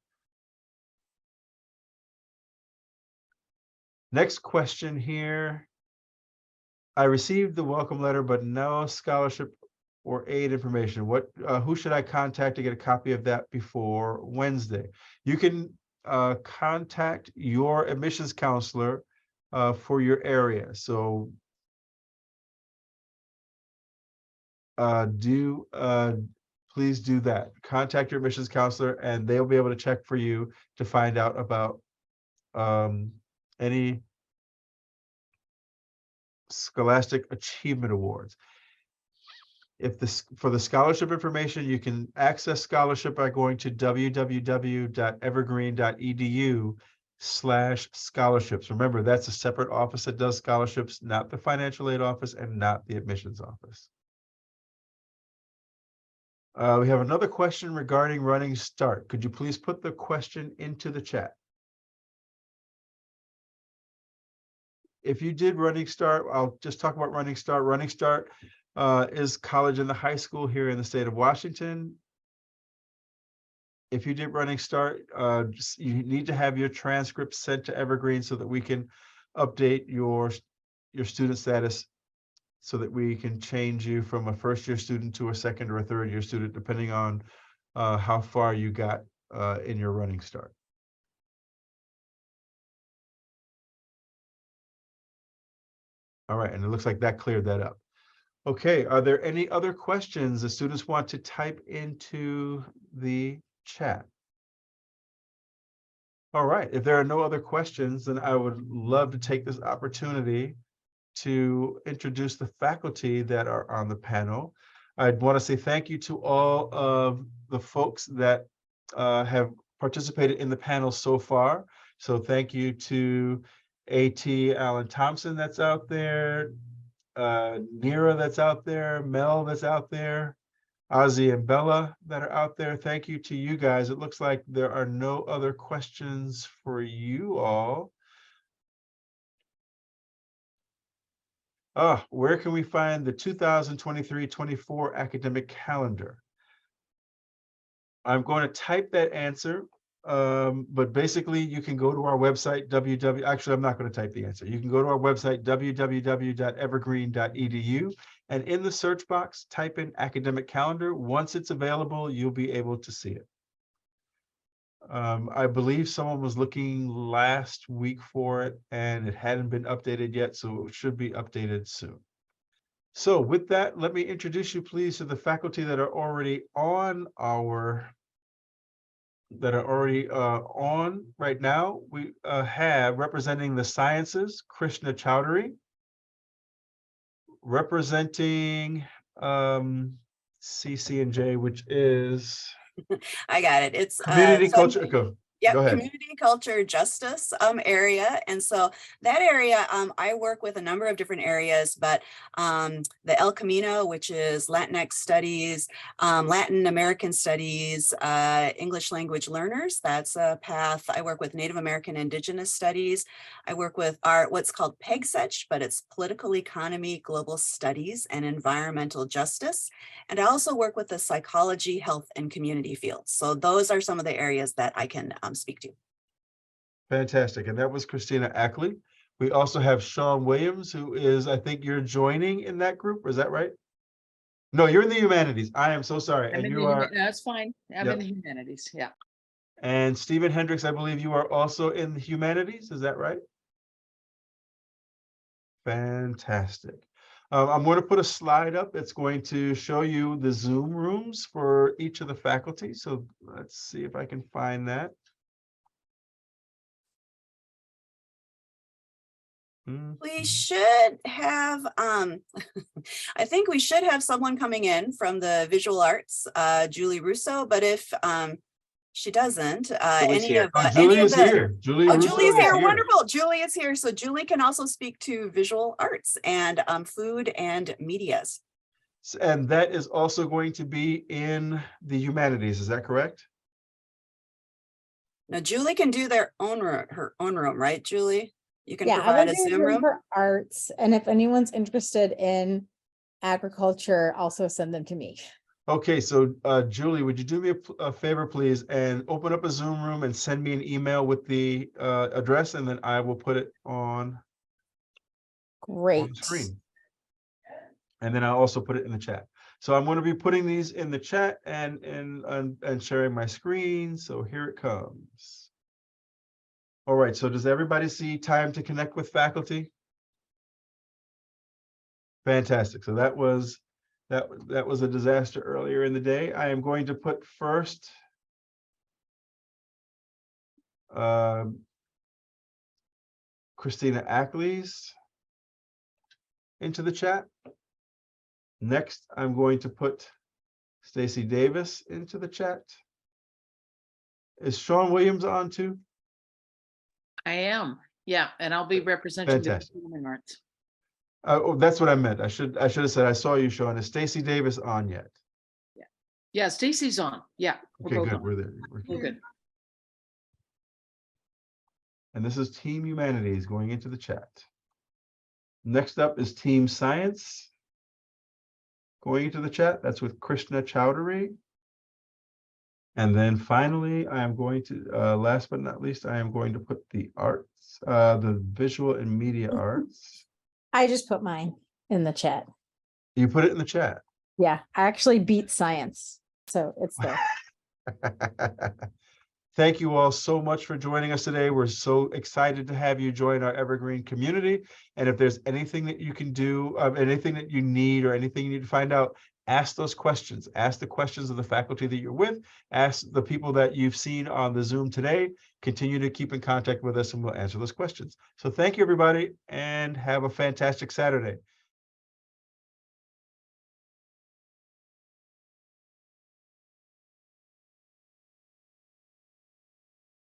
Next question here. I received the welcome letter, but no scholarship or aid information. Who should I contact to get a copy of that before Wednesday? You can contact your admissions counselor for your area. So please do that. Contact your admissions counselor and they'll be able to check for you to find out about any Scholastic Achievement Awards. For the scholarship information, you can access scholarship by going to www.evergreen.edu/scholarships. Remember, that's a separate office that does scholarships, not the financial aid office and not the admissions office. We have another question regarding Running Start. Could you please put the question into the chat? If you did Running Start, I'll just talk about Running Start. Running Start is college and the high school here in the state of Washington. If you did Running Start, you need to have your transcript sent to Evergreen so that we can update your student status so that we can change you from a first-year student to a second or a third-year student, depending on how far you got in your Running Start. All right, and it looks like that cleared that up. Okay, are there any other questions the students want to type into the chat? All right, if there are no other questions, then I would love to take this opportunity to introduce the faculty that are on the panel. I'd want to say thank you to all of the folks that have participated in the panel so far. So thank you to AT Alan Thompson that's out there, Nira that's out there, Mel that's out there, Ozzy and Bella that are out there. Thank you to you guys. It looks like there are no other questions for you all. Where can we find the 2023-24 academic calendar? I'm going to type that answer, but basically you can go to our website, actually, I'm not going to type the answer. You can go to our website, www.evergreen.edu, and in the search box, type in academic calendar. Once it's available, you'll be able to see it. I believe someone was looking last week for it and it hadn't been updated yet, so it should be updated soon. So with that, let me introduce you please to the faculty that are already on right now. We have representing the sciences, Krishna Chowdhury, representing CC&J, which is I got it. It's community culture. Go ahead. Community culture justice area. And so that area, I work with a number of different areas, but the El Camino, which is Latinx studies, Latin American studies, English language learners, that's a path. I work with Native American Indigenous studies. I work with what's called PEGSECH, but it's political economy, global studies, and environmental justice. And I also work with the psychology, health, and community fields. So those are some of the areas that I can speak to. Fantastic. And that was Christina Ackley. We also have Sean Williams, who is, I think you're joining in that group. Is that right? No, you're in the humanities. I am so sorry. And you are. That's fine. I'm in the humanities. Yeah. And Stephen Hendricks, I believe you are also in the humanities. Is that right? Fantastic. I'm going to put a slide up. It's going to show you the Zoom rooms for each of the faculty. So let's see if I can find that. We should have, I think we should have someone coming in from the visual arts, Julie Russo, but if she doesn't, Julie's any here. of Oh, the, Julie is here. Julie oh, Russo Julie's is here, wonderful. Julie is here. So Julie can also speak to visual arts and food and medias. And that is also going to be in the humanities, is that correct? Now Julie can do their own room, her own room, right, Julie? You can Yeah, I provide would a do Zoom room room. for arts, and if anyone's interested in agriculture, also send them to me. Okay, so Julie, would you do me a favor, please, and open up a Zoom room and send me an email with the address, and then I will put it on the Great. screen. And then I'll also put it in the chat. So I'm going to be putting these in the chat and sharing my screen. So here it comes. All right, so does everybody see time to connect with faculty? Fantastic. So that was a disaster earlier in the day. I am going to put first Christina Ackley's into the chat. Next, I'm going to put Stacy Davis into the chat. Is Sean Williams on too? I am. Yeah, and I'll be representing the Fantastic. performing arts. Oh, that's what I meant. I should have said I saw you, Sean. Is Stacy Davis on yet? Yeah, Stacy's on. Yeah. Okay, both good. on. We're there. We're good. And this is Team Humanities going into the chat. Next up is Team Science going into the chat. That's with Krishna Chowdhury. And then finally, I am going to, last but not least, I am going to put the arts, the visual and media arts. I just put mine in the chat. You put it in the chat. Yeah, I actually beat science, so it's there. Thank you all so much for joining us today. We're so excited to have you join our Evergreen community. And if there's anything that you can do, anything that you need or anything you need to find out, ask those questions. Ask the questions of the faculty that you're with. Ask the people that you've seen on the Zoom today. Continue to keep in contact with us and we'll answer those questions. So thank you, everybody, and have a fantastic Saturday.